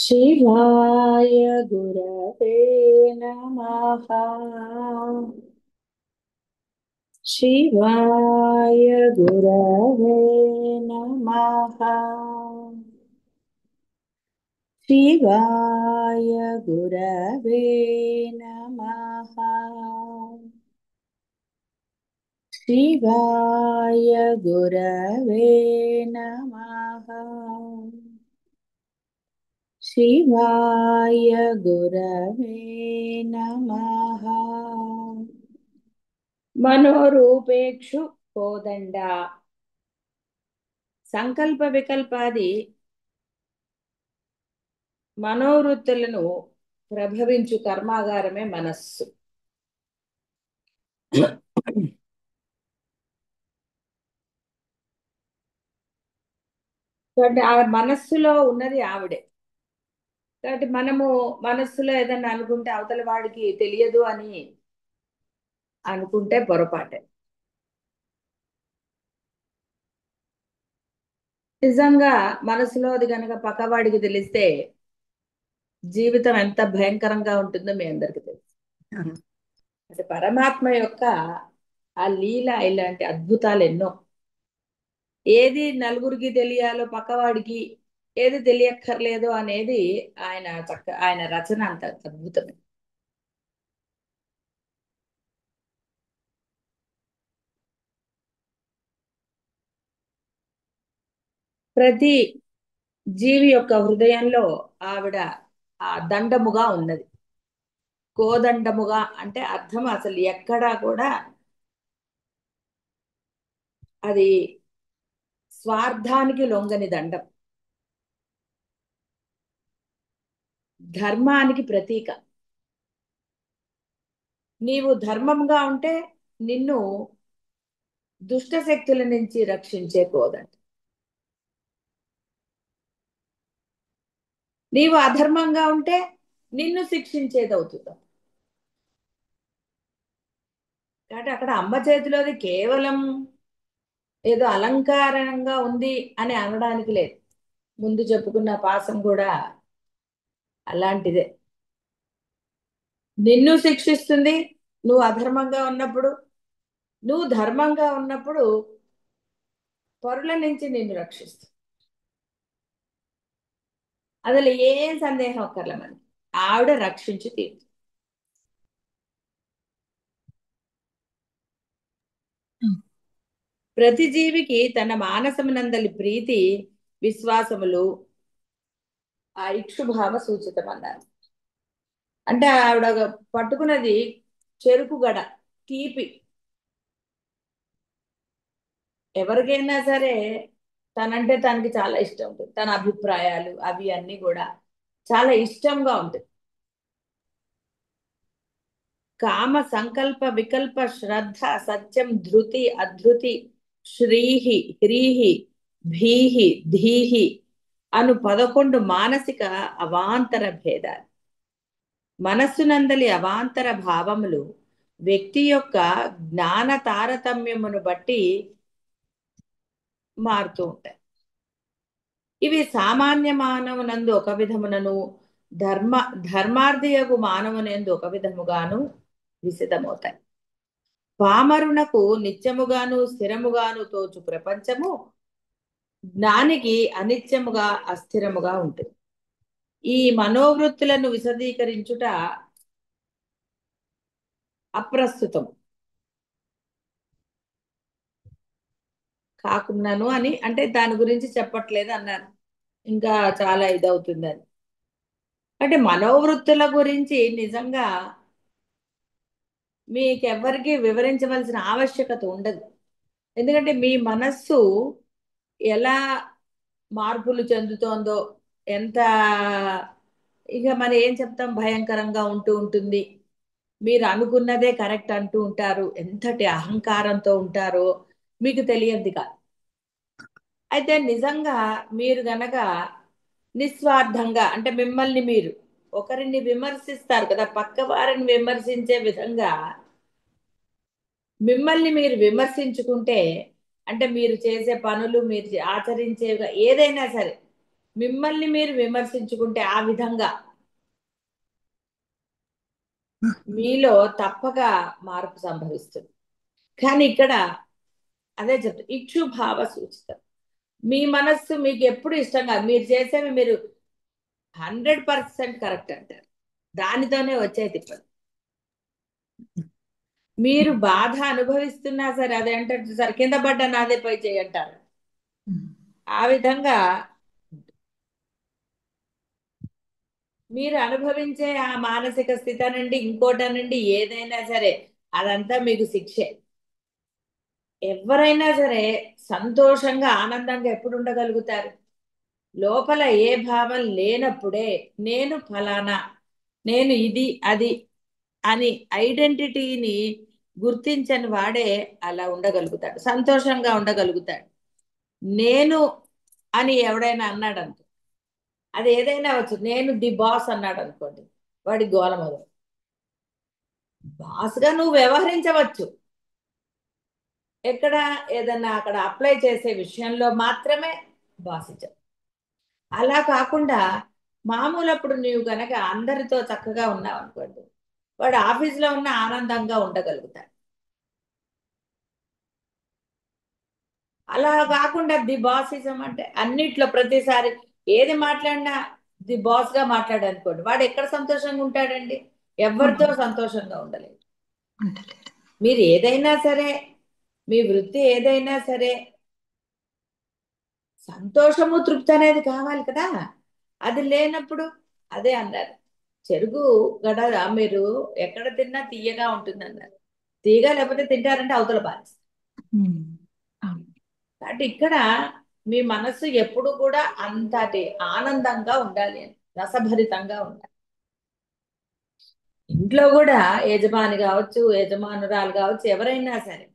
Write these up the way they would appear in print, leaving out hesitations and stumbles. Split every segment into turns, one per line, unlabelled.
शिवाय गुरवे नमः। शिवाय गुरवे नमः। शिवाय गुरवे नमः। शिवाय गुरवे नमः। शिवाय गुरवे नमः। మనోరూపేక్షు కోదండ సంకల్ప వికల్పాది మనోవృత్తులను ప్రభవించు కర్మాగారమే మనస్సు. కాబట్టి ఆ మనస్సులో ఉన్నది ఆవిడే. కాబట్టి మనము మనస్సులో ఏదన్నా అనుకుంటే అవతల వాడికి తెలియదు అని అనుకుంటే పొరపాటే. నిజంగా మనసులో అది కనుక పక్కవాడికి తెలిస్తే జీవితం ఎంత భయంకరంగా ఉంటుందో మీ అందరికీ తెలుసు. అంటే పరమాత్మ యొక్క ఆ లీల ఇలాంటి అద్భుతాలు ఎన్నో. ఏది నలుగురికి తెలియాలో పక్కవాడికి ఏది తెలియక్కర్లేదు అనేది ఆయన రచన అంత అద్భుతమే. ప్రతి జీవి యొక్క హృదయంలో ఆవిడ ఆ దండముగా ఉన్నది. కోదండముగా అంటే అర్థం అసలు ఎక్కడా కూడా అది స్వార్థానికి లొంగని దండం, ధర్మానికి ప్రతీక. నీవు ధర్మంగా ఉంటే నిన్ను దుష్ట శక్తుల నుంచి రక్షించే కోదండ. నీవు అధర్మంగా ఉంటే నిన్ను శిక్షించేది అవుతుంది. కాబట్టి అక్కడ అమ్మ చేతిలోది కేవలం ఏదో అలంకారంగా ఉంది అని అనడానికి లేదు. ముందు చెప్పుకున్న పాసం కూడా అలాంటిదే. నిన్ను శిక్షిస్తుంది నువ్వు అధర్మంగా ఉన్నప్పుడు, నువ్వు ధర్మంగా ఉన్నప్పుడు పరుల నుంచి నిన్ను రక్షిస్తుంది. అసలు ఏం సందేహం అక్కర్లే మనకి, ఆవిడ రక్షించి తీరుతుంది. ప్రతి జీవికి తన మానసమునందలి ప్రీతి విశ్వాసములు ఆ ఇక్షుభావ సూచితం అన్నారు. అంటే ఆవిడ పట్టుకున్నది చెరుకు గడ, తీపి. ఎవరికైనా సరే తనంటే తనకి చాలా ఇష్టం ఉంటుంది. తన అభిప్రాయాలు అవి అన్నీ కూడా చాలా ఇష్టంగా ఉంటుంది. కామ సంకల్ప వికల్ప శ్రద్ధ సత్యం ధృతి అధృతి శ్రీహి హ్రీహి భీహి ధీహి అను 11 మానసిక అవాంతర భేదాలు. మనస్సునందలి అవాంతర భావములు వ్యక్తి యొక్క జ్ఞాన తారతమ్యమును బట్టి మారుతూ ఉంటాయి. ఇవి సామాన్య మానవునందు ఒక విధమునను ధర్మ ధర్మార్థయగు మానవునందు ఒక విధముగాను విసిదమవుతాయి. పామరునకు నిత్యముగాను స్థిరముగాను తోచు ప్రపంచము జ్ఞానికి అనిత్యముగా అస్థిరముగా ఉంటుంది. ఈ మనోవృత్తులను విశదీకరించుట అప్రస్తుతం కాకున్నాను అని, అంటే దాని గురించి చెప్పట్లేదు అన్నాను. ఇంకా చాలా ఇదవుతుందని. అంటే మనోవృత్తుల గురించి నిజంగా మీకెవ్వరికి వివరించవలసిన ఆవశ్యకత ఉండదు. ఎందుకంటే మీ మనస్సు ఎలా మార్పులు చెందుతోందో, ఎంత ఇక మనం ఏం చెప్తాం, భయంకరంగా ఉంటూ ఉంటుంది. మీరు అనుకున్నదే కరెక్ట్ అంటూ ఉంటారు. ఎంతటి అహంకారంతో ఉంటారో మీకు తెలియదు కాదు. అయితే నిజంగా మీరు గనక నిస్వార్థంగా, అంటే మిమ్మల్ని మీరు ఒకరిని విమర్శిస్తారు కదా, పక్క వారిని విమర్శించే విధంగా మిమ్మల్ని మీరు విమర్శించుకుంటే, అంటే మీరు చేసే పనులు మీరు ఆచరించే ఏదైనా సరే మిమ్మల్ని మీరు విమర్శించుకుంటే ఆ విధంగా మీలో తప్పక మార్పు సంభవిస్తుంది. కానీ ఇక్కడ అదే చెప్తా, ఇక్షుభావ సూచితం. మీ మనస్సు మీకు ఎప్పుడు ఇష్టం కాదు, మీరు చేసేవి మీరు 100% కరెక్ట్ అంటారు, దానితోనే వచ్చే తిప్పలు. మీరు బాధ అనుభవిస్తున్నా సరే అదే అంటారు సరే, కింద పడ్డా నాదే పై చేయంటారు. ఆ విధంగా మీరు అనుభవించే ఆ మానసిక స్థితి నుండి ఇంకోటనండి ఏదైనా సరే అదంతా మీకు శిక్షే. ఎవరైనా సరే సంతోషంగా ఆనందంగా ఎప్పుడు ఉండగలుగుతారు? లోపల ఏ భావం లేనప్పుడే నేను ఫలానా, నేను ఇది అది అని ఐడెంటిటీని గుర్తించని వాడే అలా ఉండగలుగుతాడు, సంతోషంగా ఉండగలుగుతాడు. నేను అని ఎవడైనా అన్నాడు అనుకో, అది ఏదైనా వచ్చు, నేను ది బాస్ అన్నాడు అనుకోండి, వాడి గోల మొదలు. బాస్గా నువ్వు వ్యవహరించవచ్చు, ఎక్కడ ఏదన్నా అక్కడ అప్లై చేసే విషయంలో మాత్రమే బాసిజం. అలా కాకుండా మామూలప్పుడు నీవు గనక అందరితో చక్కగా ఉన్నావు అనుకోండి, వాడు ఆఫీస్లో ఉన్న ఆనందంగా ఉండగలుగుతాడు. అలా కాకుండా ది బాసిజం అంటే అన్నిట్లో ప్రతిసారి ఏది మాట్లాడినా ది బాస్ గా మాట్లాడనుకోండి, వాడు ఎక్కడ సంతోషంగా ఉంటాడండి? ఎవరితో సంతోషంగా ఉండలేదు. మీరు ఏదైనా సరే, మీ వృత్తి ఏదైనా సరే సంతోషము తృప్తి అనేది కావాలి కదా. అది లేనప్పుడు అదే అన్నారు, చెరుకు గడ మీరు ఎక్కడ తిన్నా తీయగా ఉంటుంది అన్నారు. తీయగా లేకపోతే తింటారంటే అవతల బాధ. కాబట్టి ఇక్కడ మీ మనస్సు ఎప్పుడు కూడా అంతటి ఆనందంగా ఉండాలి అని, రసభరితంగా ఉండాలి. ఇంట్లో కూడా యజమాని కావచ్చు, యజమానురాలు కావచ్చు, ఎవరైనా సరే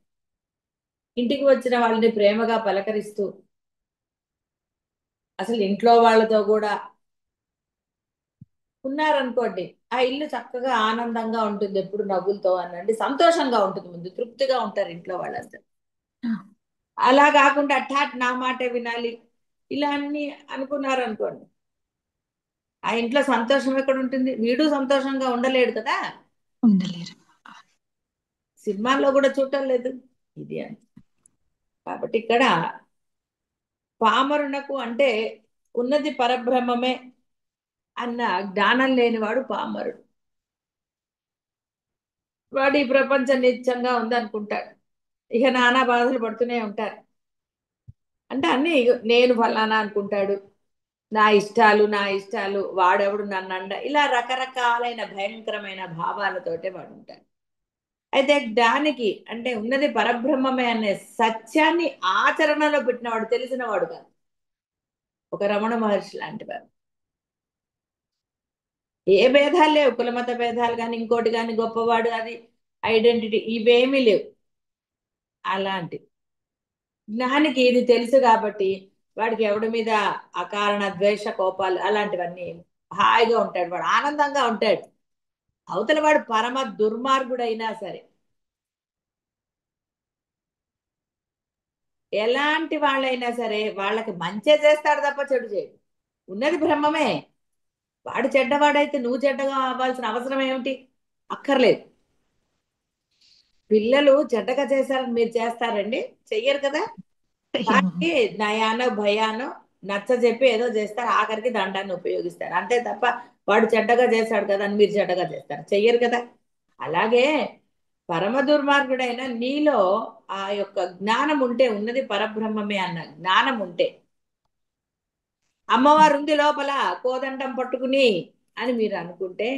ఇంటికి వచ్చిన వాళ్ళని ప్రేమగా పలకరిస్తూ, అసలు ఇంట్లో వాళ్ళతో కూడా ఉన్నారనుకోండి, ఆ ఇల్లు చక్కగా ఆనందంగా ఉంటుంది, ఎప్పుడు నవ్వులతో అనండి, సంతోషంగా ఉంటుంది, ముందు తృప్తిగా ఉంటారు ఇంట్లో వాళ్ళంతా. అలా కాకుండా అట్టాట్ నా మాటే వినాలి ఇలా అన్ని అనుకున్నారనుకోండి, ఆ ఇంట్లో సంతోషం ఎక్కడ ఉంటుంది? వీడు సంతోషంగా ఉండలేడు కదా.
ఉండలేరు.
సినిమాల్లో కూడా చూడటం లేదు ఇది అని. కాబట్టి ఇక్కడ పామరునకు అంటే ఉన్నది పరబ్రహ్మమే అన్న జ్ఞానం లేనివాడు పామరుడు. వాడు ఈ ప్రపంచం నిత్యంగా ఉందనుకుంటాడు, ఇక నానా బాధలు పడుతూనే ఉంటారు. అంటే అన్ని నేను ఫలానా అనుకుంటాడు, నా ఇష్టాలు నా ఇష్టాలు, వాడెవడు నన్ను అండ, ఇలా రకరకాలైన భయంకరమైన భావాలతోటే వాడు ఉంటాడు. అయితే దానికి అంటే ఉన్నది పరబ్రహ్మమే అనే సత్యాన్ని ఆచరణలో పెట్టినవాడు, తెలిసినవాడు కాదు. ఒక రమణ మహర్షి లాంటి వారు. ఏ భేదాలు లేవు, కులమత భేదాలు కానీ ఇంకోటి కానీ, గొప్పవాడు అది ఐడెంటిటీ ఇవేమీ లేవు. అలాంటి జ్ఞానికి ఇది తెలుసు కాబట్టి వాడికి ఎవడి మీద అకారణ ద్వేష కోపాలు అలాంటివన్నీ, హాయిగా ఉంటాడు, వాడు ఆనందంగా ఉంటాడు. అవతల వాడు పరమ దుర్మార్గుడైనా సరే, ఎలాంటి వాళ్ళైనా సరే వాళ్ళకి మంచే చేస్తాడు తప్ప చెడు చేయడు. ఉన్నది బ్రహ్మమే, వాడు చెడ్డవాడైతే నువ్వు చెడ్డగా అవ్వాల్సిన అవసరం ఏమిటి? అక్కర్లేదు. పిల్లలు చెడ్డగా చేశారని మీరు చేస్తారండి? చెయ్యరు కదా. వాడికి నయానో భయానో నచ్చ చెప్పి ఏదో చేస్తారు, ఆఖరికి దండాన్ని ఉపయోగిస్తారు అంతే తప్ప వాడు చెడ్డగా చేశాడు కదా అని మీరు చెడ్డగా చేస్తారు? చెయ్యరు కదా. అలాగే పరమ దుర్మార్గుడైన నీలో ఆ యొక్క జ్ఞానం ఉంటే, ఉన్నది పరబ్రహ్మమే అన్న జ్ఞానం ఉంటే, అమ్మవారు ఉంది లోపల కోదండం పట్టుకుని అని మీరు అనుకుంటే,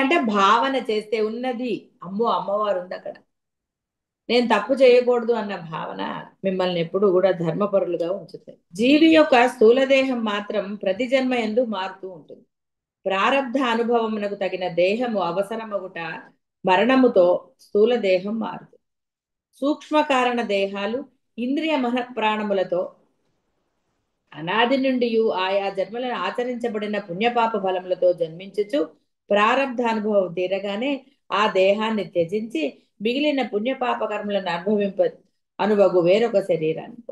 అంటే భావన చేస్తే ఉన్నది, అమ్మో అమ్మవారు ఉంది అక్కడ, నేను తప్పు చేయకూడదు అన్న భావన మిమ్మల్ని ఎప్పుడు కూడా ధర్మపరులుగా ఉంచుతాయి. జీవి యొక్క స్థూలదేహం మాత్రం ప్రతి జన్మ ఎందు మారుతూ ఉంటుంది. ప్రారబ్ధ అనుభవమునకు తగిన దేహము అవసరమగుట మరణముతో స్థూల దేహం మారుతుంది. సూక్ష్మ కారణ దేహాలు ఇంద్రియ మహప్రాణములతో అనాది నుండి ఆయా జన్మలను ఆచరించబడిన పుణ్యపాప ఫలములతో జన్మించుచు ప్రారబ్ధ అనుభవం తీరగానే ఆ దేహాన్ని త్యజించి మిగిలిన పుణ్యపాప కర్మలను అనుభవింప అనుభగు వేరొక శరీరాన్ని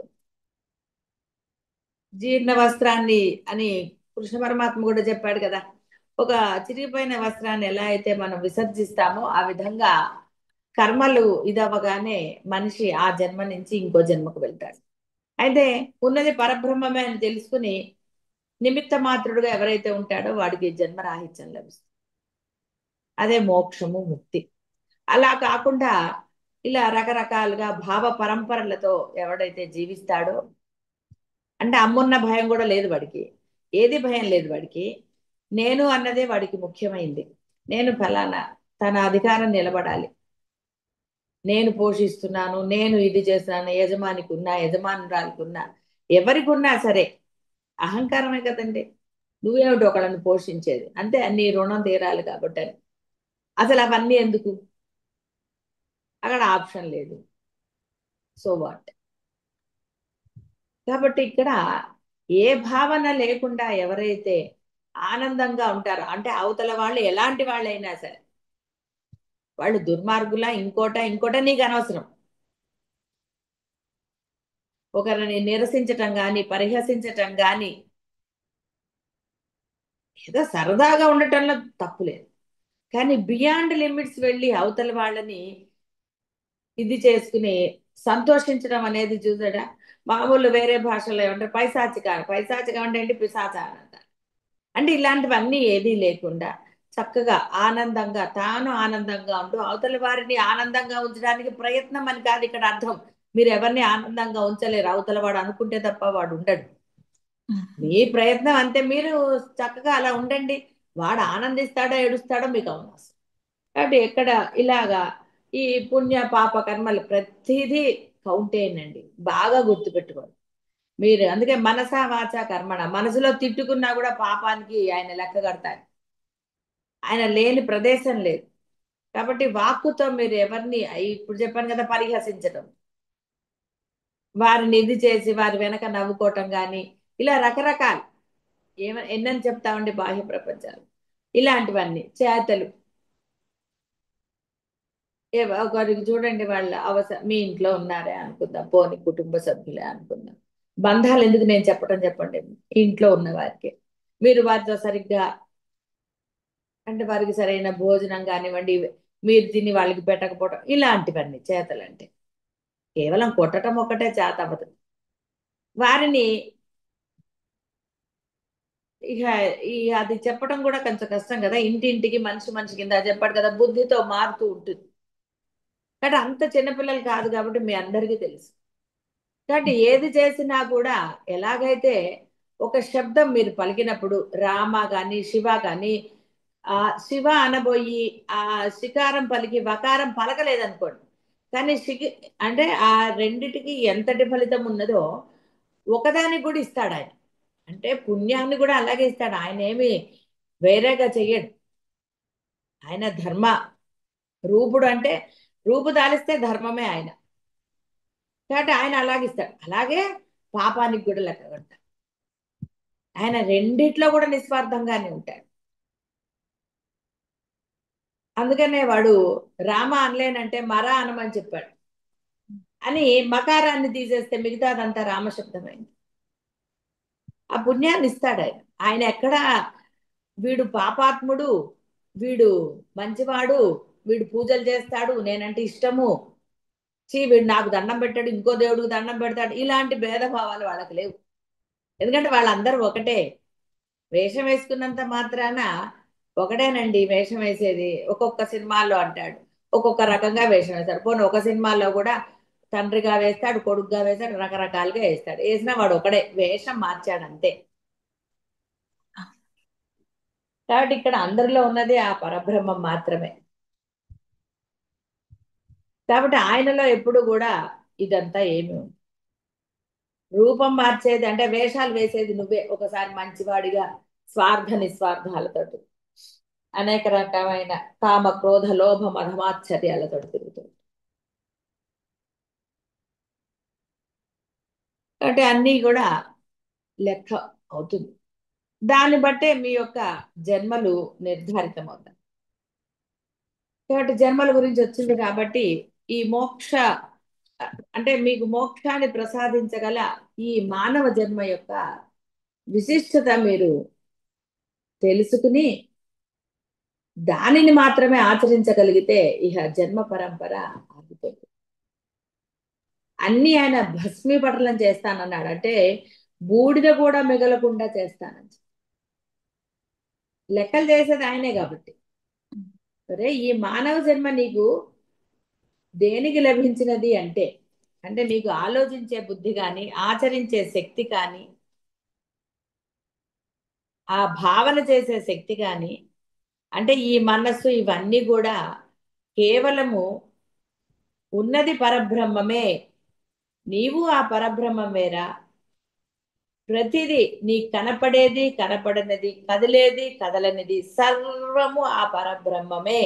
జీర్ణ వస్త్రాన్ని అని కృష్ణ పరమాత్మ కూడా చెప్పాడు కదా. ఒక చిరిగిపోయిన వస్త్రాన్ని ఎలా అయితే మనం విసర్జిస్తామో ఆ విధంగా కర్మలు ఇదవగానే మనిషి ఆ జన్మ నుంచి ఇంకో జన్మకు వెళ్తాడు. అయితే ఉన్నది పరబ్రహ్మమే అని తెలుసుకుని నిమిత్త మాత్రుడుగా ఎవరైతే ఉంటాడో వాడికి జన్మరాహిత్యం లభిస్తుంది. అదే మోక్షము, ముక్తి. అలా కాకుండా ఇలా రకరకాలుగా భావ పరంపరలతో ఎవడైతే జీవిస్తాడో, అంటే అమ్మున్న భయం కూడా లేదు వాడికి, ఏది భయం లేదు వాడికి. నేను అన్నదే వాడికి ముఖ్యమైంది. నేను ఫలానా, తన అధికారం నిలబడాలి, నేను పోషిస్తున్నాను, నేను ఇది చేస్తున్నాను, యజమానికి ఉన్నా యజమానురాలికి ఉన్నా ఎవరికి ఉన్నా సరే అహంకారమే కదండి. నువ్వేమిటి ఒకళ్ళని పోషించేది, అంతే, నీ రుణం తీరాలి కాబట్టి అని. అసలు అవన్నీ ఎందుకు, అక్కడ ఆప్షన్ లేదు. So what. కాబట్టి ఇక్కడ ఏ భావన లేకుండా ఎవరైతే ఆనందంగా ఉంటారో, అంటే అవతల వాళ్ళు ఎలాంటి వాళ్ళైనా సరే, వాళ్ళు దుర్మార్గులా ఇంకోట ఇంకోట నీకు అనవసరం. ఒకరిని నిరసించటం కానీ పరిహసించటం కానీ ఏదో సరదాగా ఉండటంలో తప్పులేదు. కానీ బియాండ్ లిమిట్స్ వెళ్ళి అవతల వాళ్ళని ఇది చేసుకుని సంతోషించడం అనేది చూసాడా. మామూలు వేరే భాషలో ఏమంటారు, పైశాచిక, పైశాచికం అంటే ఏంటి, పిశాచాలు అంటారు. అంటే ఇలాంటివన్నీ ఏదీ లేకుండా చక్కగా ఆనందంగా తాను ఆనందంగా ఉంటూ అవతలి వారిని ఆనందంగా ఉంచడానికి ప్రయత్నం అని కాదు ఇక్కడ అర్థం. మీరు ఎవరిని ఆనందంగా ఉంచలేరు, అవతల వాడు అనుకుంటే తప్ప వాడు ఉండడు. మీ ప్రయత్నం అంతే, మీరు చక్కగా అలా ఉండండి. వాడు ఆనందిస్తాడో ఏడుస్తాడో మీకు అవనవసరం. కాబట్టి ఎక్కడ ఇలాగా ఈ పుణ్య పాప కర్మలు ప్రతిదీ కౌంటేనండి, బాగా గుర్తుపెట్టుకోండి మీరు. అందుకే మనసా వాచా కర్మణ, మనసులో తిట్టుకున్నా కూడా పాపానికి ఆయన లెక్క కడతారు. ఆయన లేని ప్రదేశం లేదు. కాబట్టి వాక్కుతో మీరు ఎవరిని, ఇప్పుడు చెప్పాను కదా, పరిహసించడం, వారిని ఇది చేసి వారి వెనక నవ్వుకోవటం కానీ, ఇలా రకరకాలు ఎన్నని చెప్తామండి బాహ్య ప్రపంచాలు. ఇలాంటివన్నీ చేతలు, ఒకరికి చూడండి, వాళ్ళ మీ ఇంట్లో ఉన్నారే అనుకుందాం, పోని కుటుంబ సభ్యులే అనుకుందాం, బంధాలు ఎందుకు నేను చెప్పడం చెప్పండి, ఇంట్లో ఉన్న వారికి మీరు వారితో సరిగ్గా, అంటే వారికి సరైన భోజనం కానివ్వండి, మీరు తిని వాళ్ళకి పెట్టకపోవడం, ఇలాంటివన్నీ చేతలంటే. కేవలం కొట్టడం ఒకటే చేత అవ్వదు. వారిని ఇక అది చెప్పడం కూడా కొంచెం కష్టం కదా. ఇంటింటికి మనిషి మనిషి కింద చెప్పాడు కదా, బుద్ధితో మారుతూ ఉంటుంది. కాబట్టి అంత చిన్నపిల్లలు కాదు కాబట్టి మీ అందరికీ తెలుసు. కాబట్టి ఏది చేసినా కూడా ఎలాగైతే ఒక శబ్దం మీరు పలికినప్పుడు రామ కానీ శివ కానీ, ఆ శివ అనబోయి ఆ శికారం పలికి వకారం పలకలేదనుకోండి, కానీ అంటే ఆ రెండిటికి ఎంతటి ఫలితం ఉన్నదో ఒకదానికి కూడా ఇస్తాడు ఆయన. అంటే పుణ్యాన్ని కూడా అలాగే ఇస్తాడు, ఆయన ఏమి వేరేగా చెయ్యడు. ఆయన ధర్మ రూపుడు, అంటే రూపు దాలిస్తే ధర్మమే ఆయన. కాబట్టి ఆయన అలాగిస్తాడు. అలాగే పాపానికి కూడా లెక్క కడతాడు. ఆయన రెండిట్లో కూడా నిస్వార్థంగానే ఉంటాడు. అందుకనే వాడు రామ అనలేనంటే మరా అనమని చెప్పాడు అని, మకారాన్ని తీసేస్తే మిగతాదంతా రామశబ్దమైంది. ఆ పుణ్యాన్ని ఇస్తాడు ఆయన. ఆయన ఎక్కడ వీడు పాపాత్ముడు, వీడు మంచివాడు, వీడు పూజలు చేస్తాడు, నేనంటే ఇష్టము, వీడు నాకు దండం పెట్టాడు, ఇంకో దేవుడికి దండం పెడతాడు, ఇలాంటి భేదభావాలు వాళ్ళకి లేవు. ఎందుకంటే వాళ్ళందరూ ఒకటే. వేషం వేసుకున్నంత మాత్రాన ఒకటేనండి వేషం వేసేది. ఒక్కొక్క సినిమాల్లో అంటాడు ఒక్కొక్క రకంగా వేషం వేస్తాడు. పోనీ ఒక సినిమాలో కూడా తండ్రిగా వేస్తాడు, కొడుకుగా వేస్తాడు, రకరకాలుగా వేస్తాడు. వేసినా వాడు ఒకడే, వేషం మార్చాడు అంతే. కాబట్టి ఇక్కడ అందరిలో ఉన్నది ఆ పరబ్రహ్మం మాత్రమే. కాబట్టి ఆయనలో ఎప్పుడు కూడా ఇదంతా ఏమి ఉంది. రూపం మార్చేది అంటే వేషాలు వేసేది నువ్వే, ఒకసారి మంచివాడిగా స్వార్థ నిస్వార్థాలతోటి అనేక రకమైన కామ క్రోధ లోభ మధమాశ్చర్యాలతో తిరుగుతుంది. కాబట్టి అన్నీ కూడా లెక్క అవుతుంది. దాన్ని బట్టే మీ యొక్క జన్మలు నిర్ధారితం అవుతాయి. కాబట్టి జన్మల గురించి వచ్చింది కాబట్టి ఈ మోక్ష, అంటే మీకు మోక్షాన్ని ప్రసాదించగల ఈ మానవ జన్మ యొక్క విశిష్టత మీరు తెలుసుకుని దానిని మాత్రమే ఆచరించగలిగితే ఇహ జన్మ పరంపర ఆగిపోతుంది. అన్ని ఆయన భస్మీపటలం చేస్తానన్నాడు. అంటే బూడిద కూడా మిగలకుండా చేస్తానని. లెక్కలు చేసేది ఆయనే కాబట్టి. సరే, ఈ మానవ జన్మ నీకు దేనికి లభించినది అంటే, అంటే నీకు ఆలోచించే బుద్ధి కానీ ఆచరించే శక్తి కానీ ఆ భావన చేసే శక్తి కానీ, అంటే ఈ మనస్సు ఇవన్నీ కూడా కేవలము ఉన్నది పరబ్రహ్మమే. నీవు ఆ పరబ్రహ్మమేరా. ప్రతిదీ నీ కనపడేది కనపడనిది, కదిలేది కదలనిది సర్వము ఆ పరబ్రహ్మమే.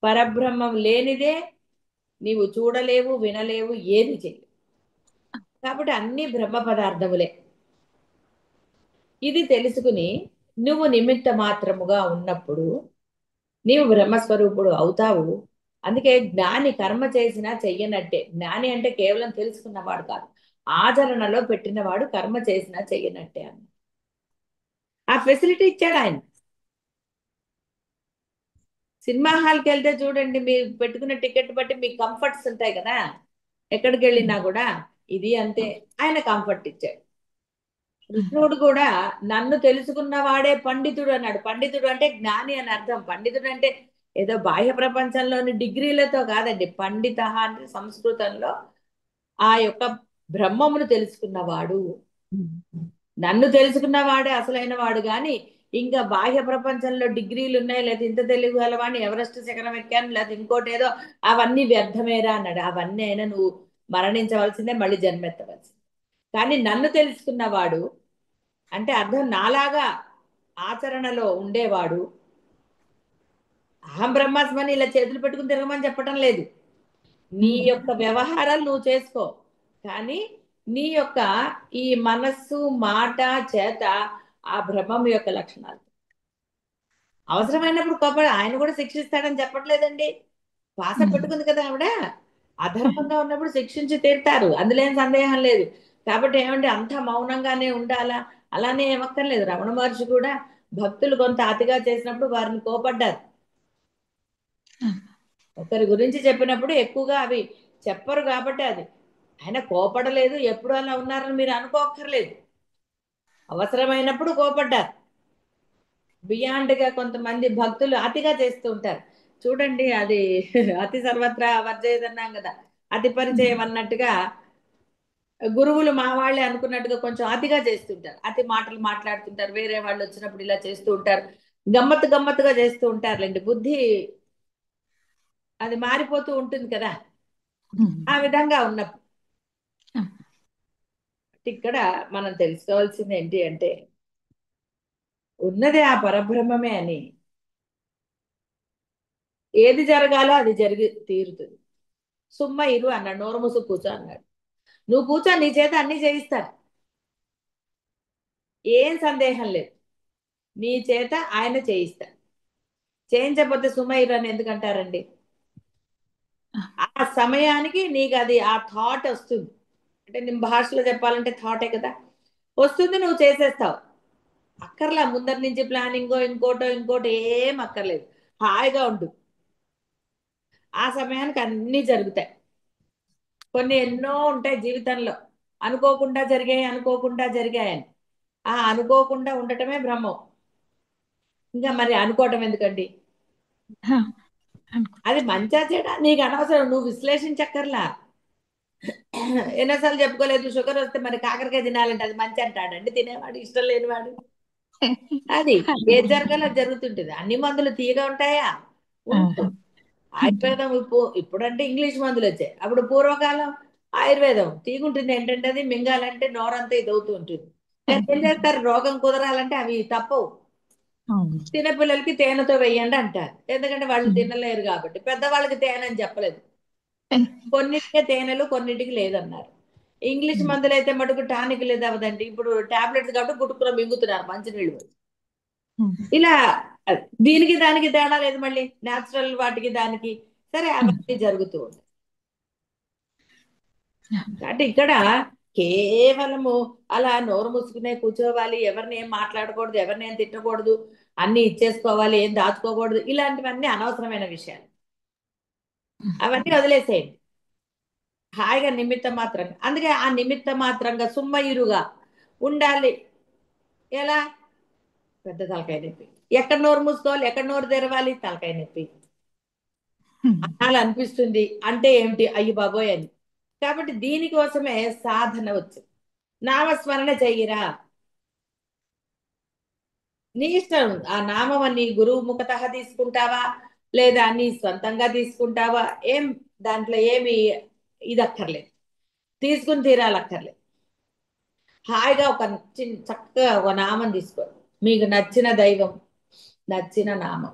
పరబ్రహ్మం లేనిదే నీవు చూడలేవు, వినలేవు, ఏది చేయలేవు. కాబట్టి అన్ని బ్రహ్మ పదార్థములే. ఇది తెలుసుకుని నువ్వు నిమిత్త మాత్రముగా ఉన్నప్పుడు నీవు బ్రహ్మస్వరూపుడు అవుతావు. అందుకే జ్ఞాని కర్మ చేసినా చెయ్యనట్టే. జ్ఞాని అంటే కేవలం తెలుసుకున్నవాడు కాదు, ఆచరణలో పెట్టినవాడు కర్మ చేసినా చెయ్యనట్టే అని ఆ ఫెసిలిటీ ఇచ్చాడు ఆయన. సినిమా హాల్కి వెళ్తే చూడండి, మీరు పెట్టుకున్న టికెట్ బట్టి మీకు కంఫర్ట్స్ ఉంటాయి కదా, ఎక్కడికి వెళ్ళినా కూడా ఇది అంతే. ఆయన కంఫర్ట్ ఇచ్చాడు. కృష్ణుడు కూడా నన్ను తెలుసుకున్నవాడే పండితుడు అన్నాడు. పండితుడు అంటే జ్ఞాని అని అర్థం. పండితుడు అంటే ఏదో బాహ్య ప్రపంచంలోని డిగ్రీలతో కాదండి. పండిత అంటే సంస్కృతంలో ఆ యొక్క బ్రహ్మమును తెలుసుకున్నవాడు. నన్ను తెలుసుకున్నవాడే అసలైన వాడు గాని ఇంకా బాహ్య ప్రపంచంలో డిగ్రీలు ఉన్నాయి, లేదా ఇంత తెలివి గలవాడిని, ఎవరెస్ట్ శిఖరం ఎక్కాను, లేదా ఇంకోటి ఏదో, అవన్నీ వ్యర్థమేరా అన్నాడు. అవన్నీ అయినా నువ్వు మరణించవలసిందే, మళ్ళీ జన్మెత్తవలసిందే. కానీ నన్ను తెలుసుకున్నవాడు అంటే అర్థం నాలాగా ఆచరణలో ఉండేవాడు. అహం బ్రహ్మాస్మని ఇలా చేతులు పెట్టుకుని తిరగమని చెప్పటం లేదు. నీ యొక్క వ్యవహారాలు నువ్వు చేసుకో, కానీ నీ యొక్క ఈ మనస్సు మాట చేత ఆ బ్రహ్మం యొక్క లక్షణాలు అవసరమైనప్పుడు కోపడు. ఆయన కూడా శిక్షిస్తాడని చెప్పట్లేదండి. శ్వాస పెట్టుకుంది కదా ఆవిడ, అధర్మంగా ఉన్నప్పుడు శిక్షించి తీరుతారు, అందులో ఏం సందేహం లేదు. కాబట్టి ఏమంటే అంత మౌనంగానే ఉండాలా అలానే ఏమక్కర్లేదు. రమణ మహర్షి కూడా భక్తులు కొంత అతిగా చేసినప్పుడు వారిని కోపడ్డారు. ఒకరి గురించి చెప్పినప్పుడు ఎక్కువగా అవి చెప్పరు కాబట్టి అది ఆయన కోపడలేదు. ఎప్పుడు అలా ఉన్నారని మీరు అనుకోక్కర్లేదు. అవసరమైనప్పుడు కోపడ్డారు. బియాండ్గా కొంతమంది భక్తులు అతిగా చేస్తూ ఉంటారు చూడండి. అది అతి సర్వత్రా వర్జేదన్నాం కదా, అతి పరిచయం అన్నట్టుగా గురువులు మా వాళ్ళే అనుకున్నట్టుగా కొంచెం అతిగా చేస్తుంటారు. అతి మాటలు మాట్లాడుతుంటారు, వేరే వాళ్ళు వచ్చినప్పుడు ఇలా చేస్తూ ఉంటారు, గమ్మత్తు గమ్మత్తుగా చేస్తూ ఉంటారులేండి. బుద్ధి అది మారిపోతూ ఉంటుంది కదా. ఆ విధంగా ఉన్నప్పుడు ఇక్కడ మనం తెలుసుకోవాల్సింది ఏంటి అంటే, ఉన్నది ఆ పరబ్రహ్మమే అని, ఏది జరగాలో అది జరిగి తీరుతుంది. సుమ్మ ఇరు అన్నాడు, నోరు మూసు కూర్చో అన్నాడు. నువ్వు కూర్చో, నీ చేత అన్ని చేయిస్తారు, ఏం సందేహం లేదు. నీ చేత ఆయన చేయిస్తారు. చేయించకపోతే సుమ్మ ఇరు అని ఎందుకంటారండి? ఆ సమయానికి నీకు అది ఆ థాట్ వస్తుంది. అంటే నేను భాషలో చెప్పాలంటే థాటే కదా, వస్తుంది, నువ్వు చేసేస్తావు. అక్కర్లా ముందరి నుంచి ప్లానింగో ఇంకోటో ఇంకోటి ఏం అక్కర్లేదు. హాయిగా ఉండు. ఆ సమయానికి అన్నీ జరుగుతాయి. కొన్ని ఎన్నో ఉంటాయి జీవితంలో, అనుకోకుండా జరిగాయి అనుకోకుండా జరిగాయని. ఆ అనుకోకుండా ఉండటమే బ్రహ్మం. ఇంకా మరి అనుకోవటం ఎందుకండి? అది మంచా చెడా నీకు అనవసరం, నువ్వు విశ్లేషించక్కర్లా. ఎన్నోసార్లు చెప్పుకోలేదు, షుగర్ వస్తే మరి కాకరకాయ తినాలంటే అది మంచి అంటాడండి తినేవాడు, ఇష్టం లేనివాడు. అది ఏది జరగాలో అది జరుగుతుంటుంది. అన్ని మందులు తీయగా ఉంటాయా? ఉండవు. ఆయుర్వేదం ఇప్పుడంటే ఇంగ్లీష్ మందులు వచ్చాయి. అప్పుడు పూర్వకాలం ఆయుర్వేదం తీగుంటుంది. ఏంటంటే అది మింగాలంటే నోరంతా ఇది అవుతూ ఉంటుంది. కానీ ఏం చేస్తారు, రోగం కుదరాలంటే అవి తప్పవు. చిన్నపిల్లలకి తేనెతో వేయండి అంటారు, ఎందుకంటే వాళ్ళు తినలేరు కాబట్టి. పెద్దవాళ్ళకి తేనె అని చెప్పలేదు. కొన్నిటికే తేనెలు కొన్నిటికి లేదన్నారు. ఇంగ్లీష్ మందులు అయితే మటుకు టానిక్ లేదు అవదండి. ఇప్పుడు టాబ్లెట్స్ కాబట్టి గుట్టుకులో మింగుతున్నారు మంచినీళ్ళు. ఇలా దీనికి దానికి తేడా లేదు. మళ్ళీ న్యాచురల్ వాటికి దానికి సరే అవన్నీ జరుగుతూ ఉంటాయి. అంటే ఇక్కడ కేవలము అలా నోరు మూసుకునే కూర్చోవాలి, ఎవరిని ఏం మాట్లాడకూడదు, ఎవరిని ఏం తిట్టకూడదు, అన్ని ఇచ్చేసుకోవాలి, ఏం దాచుకోకూడదు, ఇలాంటివన్నీ అనవసరమైన విషయాలు. అవన్నీ వదిలేసేయండి. హాయిగా నిమిత్త మాత్రంగా, అందుకే ఆ నిమిత్త మాత్రంగా సుమ్మయురుగా ఉండాలి. ఎలా? పెద్ద తలకాయ నొప్పి. ఎక్కడ నోరు మూసుకోవాలి, ఎక్కడ నోరు తెరవాలి, తలకాయ నొప్పి. అలా అనిపిస్తుంది అంటే ఏమిటి, అయ్యి బాబోయ్ అని. కాబట్టి దీనికోసమే సాధన వచ్చింది. నామస్మరణ చెయ్యిరా, నీ ఇష్టం. ఆ నామం నీ గురువు ముఖతః తీసుకుంటావా, లేదా నీ సొంతంగా తీసుకుంటావా, ఏం దాంట్లో ఏమి ఇది అక్కర్లేదు, తీసుకుని తీరాలక్కర్లేదు. హాయిగా ఒక చక్కగా ఒక నామం తీసుకో, మీకు నచ్చిన దైవం, నచ్చిన నామం.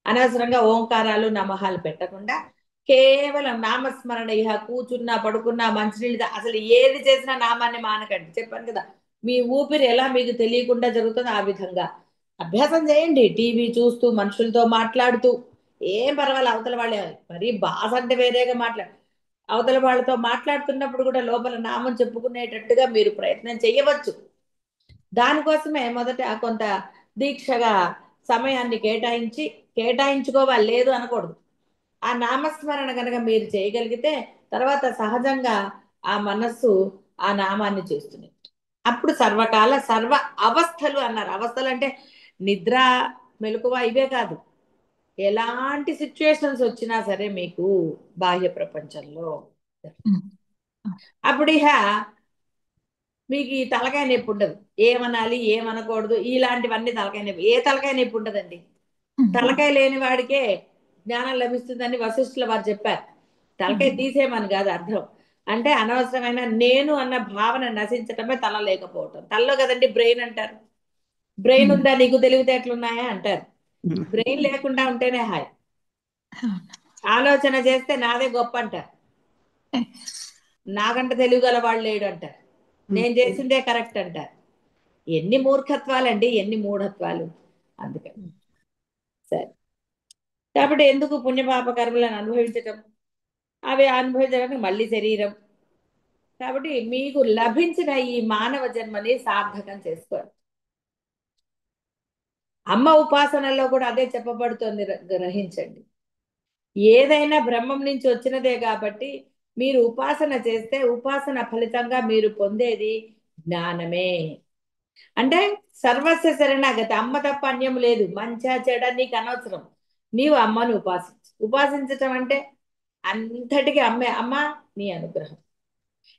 అనవసరంగా ఓంకారాలు నమహాలు పెట్టకుండా కేవలం నామస్మరణ. ఇహ కూర్చున్నా పడుకున్నా మంచినీళ్ళు అసలు ఏది చేసినా నామాన్ని మానకండి. చెప్పాను కదా, మీ ఊపిరి ఎలా మీకు తెలియకుండా జరుగుతుందో ఆ విధంగా అభ్యాసం చేయండి. టీవీ చూస్తూ, మనుషులతో మాట్లాడుతూ, ఏం పర్వాలేదు. అవతల వాళ్ళే మరీ బాస్ అంటే వేరేగా అవతల వాళ్ళతో మాట్లాడుతున్నప్పుడు కూడా లోపల నామం చెప్పుకునేటట్టుగా మీరు ప్రయత్నం చేయవచ్చు. దానికోసమే మొదట కొంత దీక్షగా సమయాన్ని కేటాయించుకోవాలి, లేదు అనకూడదు. ఆ నామస్మరణ కనుక మీరు చేయగలిగితే తర్వాత సహజంగా ఆ మనస్సు ఆ నామాన్ని చేస్తుంది. అప్పుడు సర్వకాల సర్వ అవస్థలు అన్నారు. అవస్థలు అంటే నిద్ర, మెలకువ ఇవే కాదు, ఎలాంటి సిచ్యుయేషన్స్ వచ్చినా సరే మీకు బాహ్య ప్రపంచంలో అప్పుడు ఇహ మీకు ఈ తలకాయ నొప్పి ఉండదు. ఏమనాలి, ఏమనకూడదు, ఇలాంటివన్నీ తలకాయ నొప్పి. ఏ తలకాయ నొప్పి ఉండదండి. తలకాయ లేని వాడికే జ్ఞానం లభిస్తుందని వశిష్ఠుల వారు చెప్పారు. తలకాయ తీసేయమని కాదు అర్థం. అంటే అనవసరమైన నేను అన్న భావన నశించటమే తల లేకపోవటం. తలలో కదండి బ్రెయిన్ అంటారు. బ్రెయిన్ ఉందా, నీకు తెలివితేటలున్నాయా అంటారు. బ్రెయిన్ లేకుండా ఉంటేనే హాయ్. ఆలోచన చేస్తే నాదే గొప్ప అంటారు. నాకంటే తెలివి గల వాళ్ళు లేడు అంటారు. నేను చేసిందే కరెక్ట్ అంటారు. ఎన్ని మూర్ఖత్వాలండి, ఎన్ని మూఢత్వాలు. అందుకని సరే, కాబట్టి ఎందుకు పుణ్యపాప కర్మలను అనుభవించటం, అవి అనుభవించడానికి మళ్ళీ శరీరం. కాబట్టి మీకు లభించిన ఈ మానవ జన్మని సార్థకం చేసుకోండి. అమ్మ ఉపాసనలో కూడా అదే చెప్పబడుతోంది, గ్రహించండి. ఏదైనా బ్రహ్మం నుంచి వచ్చినదే కాబట్టి మీరు ఉపాసన చేస్తే ఉపాసన ఫలితంగా మీరు పొందేది జ్ఞానమే. అంటే సర్వస్వ శరణాగతి. అమ్మ తప్ప అన్యం లేదు. మంచా చెడ నీకు అనవసరం, నీవు అమ్మను ఉపాసించటం అంటే అంతటికి అమ్మే. అమ్మ నీ అనుగ్రహం.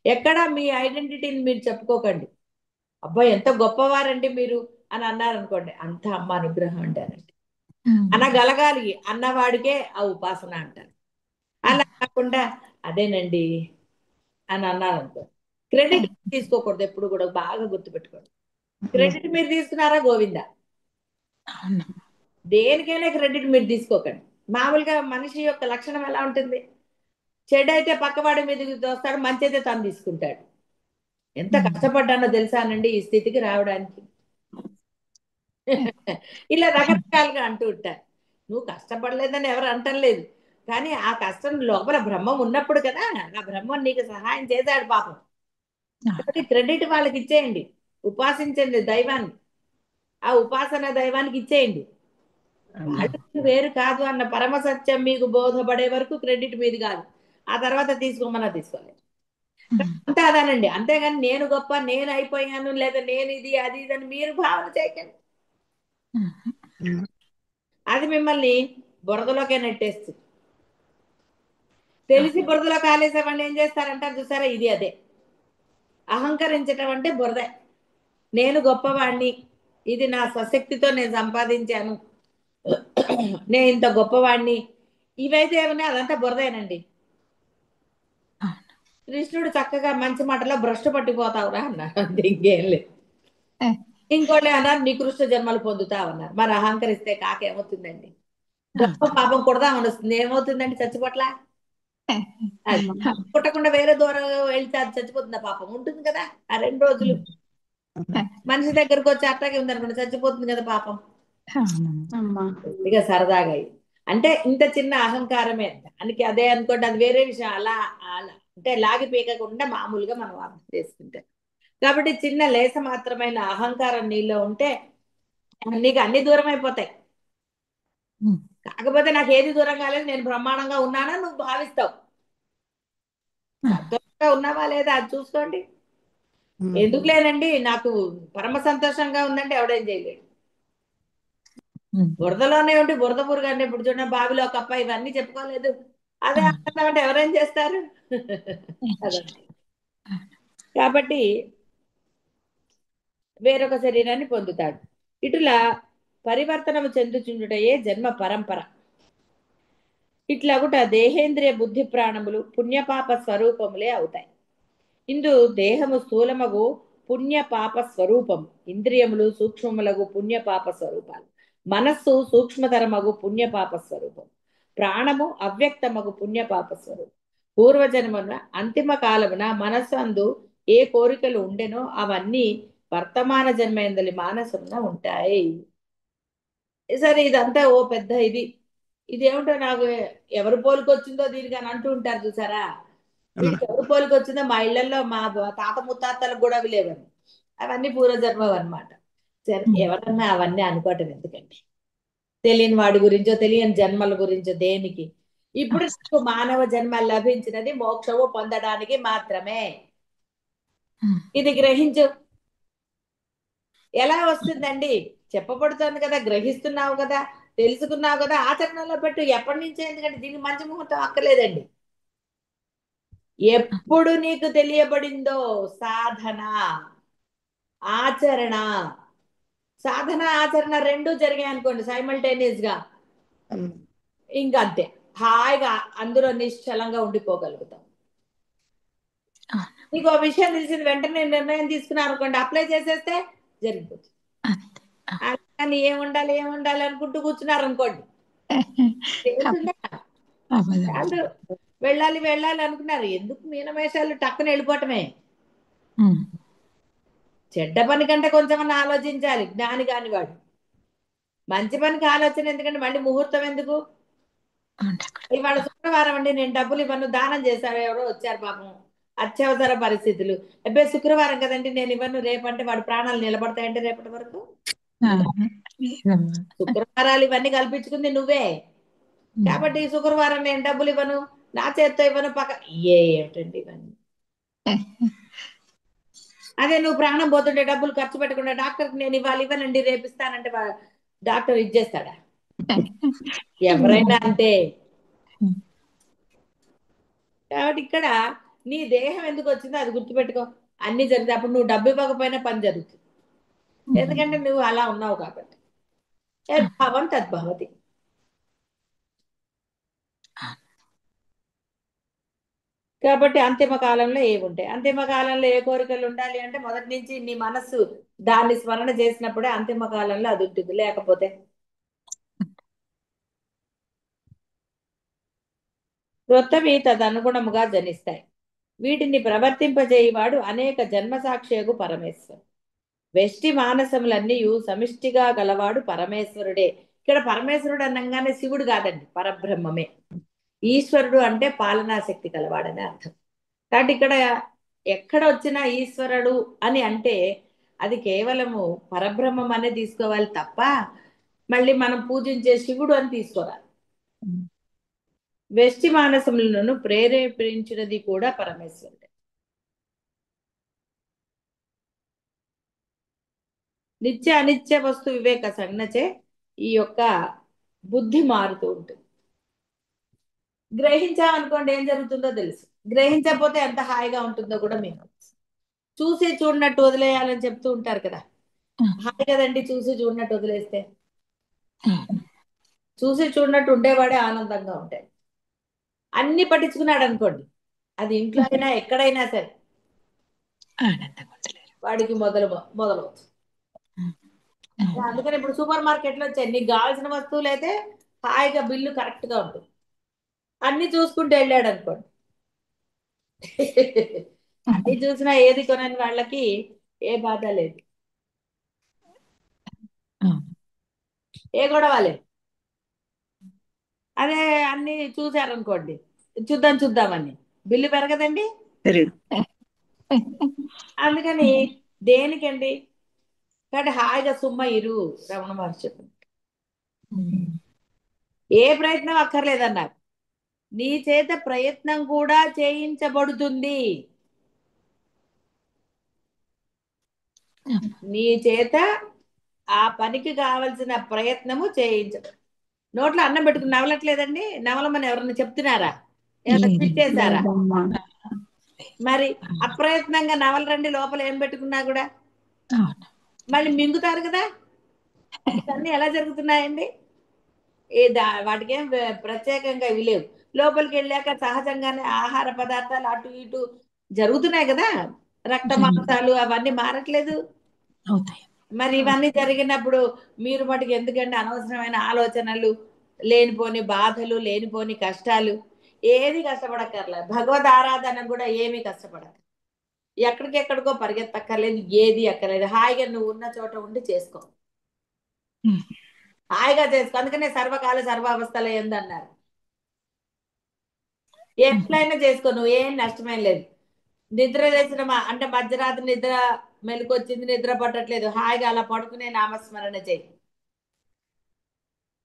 ఎక్కడ మీ ఐడెంటిటీని మీరు చెప్పుకోకండి. అబ్బాయి ఎంత గొప్పవారండి మీరు అని అన్నారనుకోండి, అంత అమ్మ అనుగ్రహం అంటారండి. అనగలగాలి, అన్నవాడికే ఆ ఉపాసన అంటారు. అలా కాకుండా అదేనండి అని అన్నారనుకో, క్రెడిట్ తీసుకోకూడదు. ఎప్పుడు కూడా బాగా గుర్తుపెట్టుకోండి. క్రెడిట్ మీరు తీసుకున్నారా గోవిందా. దేనికైనా క్రెడిట్ మీరు తీసుకోకండి. మామూలుగా మనిషి యొక్క లక్షణం ఎలా ఉంటుంది, చెడు అయితే పక్కవాడి మీదకి దోస్తాడు, మంచి అయితే తను తీసుకుంటాడు. ఎంత కష్టపడ్డానో తెలుసానండి ఈ స్థితికి రావడానికి. ఇలా రకరకాలుగా అంటూ ఉంటారు. నువ్వు కష్టపడలేదని ఎవరు అంటం లేదు, కానీ ఆ కష్టం లోపల బ్రహ్మం ఉన్నప్పుడు కదా, ఆ బ్రహ్మం నీకు సహాయం చేశాడు పాపం. కాబట్టి క్రెడిట్ వాళ్ళకి ఇచ్చేయండి. ఉపాసించండి దైవాన్ని, ఆ ఉపాసన దైవానికి ఇచ్చేయండి. వాళ్ళు వేరు కాదు అన్న పరమ సత్యం మీకు బోధపడే వరకు క్రెడిట్ మీది కాదు. ఆ తర్వాత తీసుకోమన్నా తీసుకోలేదు. అంతా అదానండి. అంతేగాని నేను గొప్ప, నేను అయిపోయాను, లేదా నేను ఇది అది ఇది అని మీరు భావన చేయకండి. అది మిమ్మల్ని బురదలోకే నెట్టేస్తుంది. తెలిసి బురదలో కాలేసే వాళ్ళు ఏం చేస్తారంటారు చూసారా, ఇది అదే అహంకరించటం అంటే బురదే. నేను గొప్పవాణ్ణి, ఇది నా స్వశక్తితో నేను సంపాదించాను, నేను ఇంత గొప్పవాణ్ణి, ఇవైతే ఏమన్నా అదంతా బురదేనండి. కృష్ణుడు చక్కగా మంచి మాటలో భ్రష్టు పట్టిపోతావురా అన్నాడు, అంతే, ఇంకేం లేదు. ఇంకోటి అన్నారు నికృష్ట జన్మలు పొందుతావన్నారు. మరి అహంకరిస్తే కాకేమవుతుందండి, గొప్ప పాపం కొడదామని వస్తుంది, ఏమవుతుందండి, చచ్చిపోట్లా. అది పుట్టకుండా వేరే దూరం వెళ్తే అది చచ్చిపోతుందా పాపం, ఉంటుంది కదా ఆ 2 రోజులు. మనిషి దగ్గరకు వచ్చి అట్టాగే ఉందనుకోండి, చచ్చిపోతుంది కదా పాపం. ఇక సరదాగా అంటే ఇంత చిన్న అహంకారమే, దానికి అదే అనుకోండి, అది వేరే విషయం. అలా అలా అంటే లాగి పీకకుండా మామూలుగా మనం అర్థం చేసుకుంటే. కాబట్టి చిన్న లేస మాత్రమైన అహంకారం నీలో ఉంటే నీకు అన్ని దూరం అయిపోతాయి.
ఉమ్,
కాకపోతే నాకు ఏది దూరం కాలేదు, నేను బ్రహ్మాండంగా ఉన్నానా నువ్వు భావిస్తావు.
ఆ,
సంతోషంగా ఉన్నావా లేదా అది చూసుకోండి.
ఉమ్,
ఎందుకు లేనండి, నాకు పరమ సంతోషంగా ఉందంటే ఎవడేం చేయలేడు.
ఉమ్,
బురదలోనే ఉండి బురద పురుగండి, ఇప్పుడు చూడండి బావిలో కప్ప ఇవన్నీ చెప్పుకోలేదు. అదే
అవును.
ఆనందం అంటే ఎవరేం చేస్తారు. అదంతే. కాబట్టి వేరొక శరీరాన్ని పొందుతాడు. ఇటులా పరివర్తనము చెందుచుండుటయే జన్మ పరంపర. ఇట్లాగుట దేహేంద్రియ బుద్ధి ప్రాణములు పుణ్యపాప స్వరూపములే అవుతాయి. ఇందు దేహము స్థూలమగు పుణ్యపాప స్వరూపం, ఇంద్రియములు సూక్ష్మములగు పుణ్యపాప స్వరూపాలు, మనస్సు సూక్ష్మతరమగు పుణ్యపాప స్వరూపం, ప్రాణము అవ్యక్తమగు పుణ్యపాప స్వరూపం. పూర్వజన్మన అంతిమ కాలమున మనస్సు అందు ఏ కోరికలు ఉండెనో అవన్నీ వర్తమాన జన్మేందలి మానసమున ఉంటాయి. సరే ఇదంతా ఓ పెద్ద ఇది. ఇదేమిటో నాకు ఎవరు పోలికొచ్చిందో దీనికి అని అంటూ ఉంటారు చూసారా.
అవును.
వీడికి ఎవరు పోలికొచ్చిందో మా ఇళ్లలో మా తాత ముత్తాతలకు కూడా అవి లేవని. అవన్నీ పూర్వజన్మం అనమాట. సరే
ఉమ్,
ఎవరన్నా అవన్నీ అనుకోవటం ఎందుకండి. తెలియని వాడి గురించో తెలియని జన్మల గురించో దేనికి. ఇప్పుడు
అవసరం.
నీకు మానవ జన్మ లభించినది మోక్షము పొందడానికి మాత్రమే.
ఉమ్,
ఇది గ్రహించు. ఎలా వస్తుందండి, చెప్పబడుతోంది కదా, గ్రహిస్తున్నావు కదా, తెలుసుకున్నావు కదా, ఆచరణలో పెట్టు. ఎప్పటి నుంచో, ఎందుకంటే దీనికి మంచి ముహూర్తం అక్కర్లేదండి. ఎప్పుడు నీకు తెలియబడిందో సాధన ఆచరణ, సాధన ఆచరణ రెండు జరిగాయి అనుకోండి సైమల్టేనియస్ గా,
ఉమ్,
ఇంకా అంతే. హాయిగా అందులో నిశ్చలంగా ఉండిపోగలుగుతాం.
అవును.
నీకు ఆ విషయం తెలిసిన వెంటనే నిర్ణయం తీసుకున్నారు అనుకోండి, అప్లై చేసేస్తే జరిగిపోతుంది.
అంతే.
కానీ ఏముండాలి ఏముండాలి అనుకుంటూ కూర్చున్నారు అనుకోండి,
అవ్వదు.
తెలుస్తుందా.
అవ్వదు.
వాళ్ళు వెళ్ళాలి వెళ్ళాలి అనుకున్నారు, ఎందుకు మీనమేషాలు టక్కున వెళ్ళిపోవటమే.
ఉమ్,
చెడ్డ పని కంటే కొంచెమన్నా ఆలోచించాలి జ్ఞాని కాని వాడు. మంచి పనికి ఆలోచన ఎందుకంటే మళ్ళీ ముహూర్తం ఎందుకు.
ఉండకూడదు.
ఇవాళ శుక్రవారం అండి, నేను డబ్బులు ఇవ్వను, దానం చేశారు, ఎవరో వచ్చారు పాపం, అత్యవసర పరిస్థితులు. అబ్బే శుక్రవారం కదండి నేను ఇవ్వను, రేపంటే వాడు ప్రాణాలు నిలబడతాయంటే రేపటి వరకు.
అవును. లేదమ్మా.
శుక్రవారాలు ఇవన్నీ కల్పించుకుంది నువ్వే.
ఉమ్,
కాబట్టి ఈ శుక్రవారం నేను డబ్బులు ఇవ్వను, నా చేత్తో ఇవ్వను, పక్క ఏమిటండి ఇవన్నీ. అదే నువ్వు ప్రాణం పోతుంటే డబ్బులు ఖర్చు పెట్టకుండా డాక్టర్కి నేను ఇవ్వాలి ఇవ్వనండి రేపిస్తానంటే డాక్టర్ ఇచ్చేస్తాడా. ఎవరైనా అంతే. కాబట్టి ఇక్కడ నీ దేహం ఎందుకు వచ్చిందో అది గుర్తుపెట్టుకో. అన్ని జరుగుతాయి, అప్పుడు నువ్వు డబ్బు ఇవ్వకపోయినా పని జరుగుతుంది. ఎందుకంటే నువ్వు అలా ఉన్నావు కాబట్టి. యద్భావం తద్భవతి. కాబట్టి అంతిమ కాలంలో ఏముంటాయి, అంతిమ కాలంలో ఏ కోరికలు ఉండాలి అంటే మొదటి నుంచి నీ మనస్సు దాన్ని స్మరణ చేసినప్పుడే అంతిమ కాలంలో అది ఉంటుంది, లేకపోతే. క్రొత్తవి తదనుగుణముగా జనిస్తాయి. వీటిని ప్రవర్తింపజేయవాడు అనేక జన్మసాక్షియగు పరమేశ్వరు. వెష్టి మానసములన్నీ సమిష్టిగా గలవాడు పరమేశ్వరుడే. ఇక్కడ పరమేశ్వరుడు అనగానే శివుడు కాదండి, పరబ్రహ్మమే. ఈశ్వరుడు అంటే పాలనాశక్తి కలవాడని అర్థం. కాబట్టి ఇక్కడ ఎక్కడ వచ్చినా ఈశ్వరుడు అని అంటే అది కేవలము పరబ్రహ్మం అనే తీసుకోవాలి తప్ప మళ్ళీ మనం పూజించే శివుడు అని తీసుకోవాలి. వెష్టి మానసములను ప్రేరేపించినది కూడా పరమేశ్వరుడే. నిత్య అనిత్య వస్తు వివేక సంజ్ఞచే ఈ యొక్క బుద్ధి మారుతూ ఉంటుంది. గ్రహించామనుకోండి ఏం జరుగుతుందో తెలుసు, గ్రహించకపోతే ఎంత హాయిగా ఉంటుందో కూడా మీకు తెలుసు. చూసి చూడనట్టు వదిలేయాలని చెప్తూ ఉంటారు కదా. హాయ్ కదండి చూసి చూడనట్టు వదిలేస్తే. చూసి చూడనట్టు ఉండేవాడే ఆనందంగా ఉంటాయి. అన్ని పట్టించుకున్నాడు అనుకోండి, అది ఇంట్లో అయినా ఎక్కడైనా సరే
ఆనందంగా ఉండలేరు.
వాడికి మొదలవుతుంది. అందుకని ఇప్పుడు సూపర్ మార్కెట్లో వచ్చాయి, నీకు కావాల్సిన వస్తువులు అయితే హాయిగా బిల్లు కరెక్ట్ గా ఉంటుంది. అన్ని చూసుకుంటూ వెళ్ళాడు అనుకోండి, అన్ని చూసినా ఏది కొనని వాళ్ళకి ఏ బాధ లేదు, ఏ గొడవ లేదు. అదే అన్ని చూశారనుకోండి, చూద్దాం చూద్దామని బిల్లు పెరగదండి.
పెరుగు.
అందుకని దేనికండి? కాబట్టి హాయిగా సుమ్మ ఇరు రమణ మహర్షి చెప్పారు. ఏ ప్రయత్నం అక్కర్లేదన్నారు. నీ చేత ప్రయత్నం కూడా చేయించబడుతుంది. నీ చేత ఆ పనికి కావలసిన ప్రయత్నము చేయించదు. నోట్లో అన్నం పెట్టుకుని నవలట్లేదండి. నవలమని ఎవరన్నా చెప్తున్నారా? ఏమన్నా
లేదు.
తిట్టేశారా?
లేదమ్మా.
మరి అప్రయత్నంగా నవలరండి లోపల ఏం పెట్టుకున్నా కూడా.
అవును.
మళ్ళీ మింగుతారు కదా. ఇవన్నీ ఎలా జరుగుతున్నాయండి? వాటికి ఏం ప్రత్యేకంగా ఇవి లేవు. లోపలికి వెళ్ళాక సహజంగానే ఆహార పదార్థాలు అటు ఇటు జరుగుతున్నాయి కదా. రక్త మాంసాలు అవన్నీ మారట్లేదు.
అవుతాయి.
మరి ఇవన్నీ జరిగినప్పుడు మీరు మటుకు ఎందుకంటే అనవసరమైన ఆలోచనలు, లేనిపోని బాధలు, లేనిపోని కష్టాలు, ఏది కష్టపడక్కర్లే. భగవద్ ఆరాధన కూడా ఏమీ కష్టపడక, ఎక్కడికెక్కడికో పరిగెత్తక్కర్లేదు, ఏది అక్కర్లేదు. హాయిగా నువ్వు ఉన్న చోట ఉండి చేసుకో.
ఉమ్.
హాయిగా చేసుకో. అందుకనే సర్వకాల సర్వావస్థలు ఏందన్నారు. ఎట్లయినా చేసుకో, నువ్వు ఏం నష్టమేం లేదు. నిద్ర లేచిన అంటే మధ్యరాత్రి నిద్ర మెలకొచ్చింది, నిద్ర పట్టట్లేదు, హాయిగా అలా పడుకునే నామస్మరణ చేయి.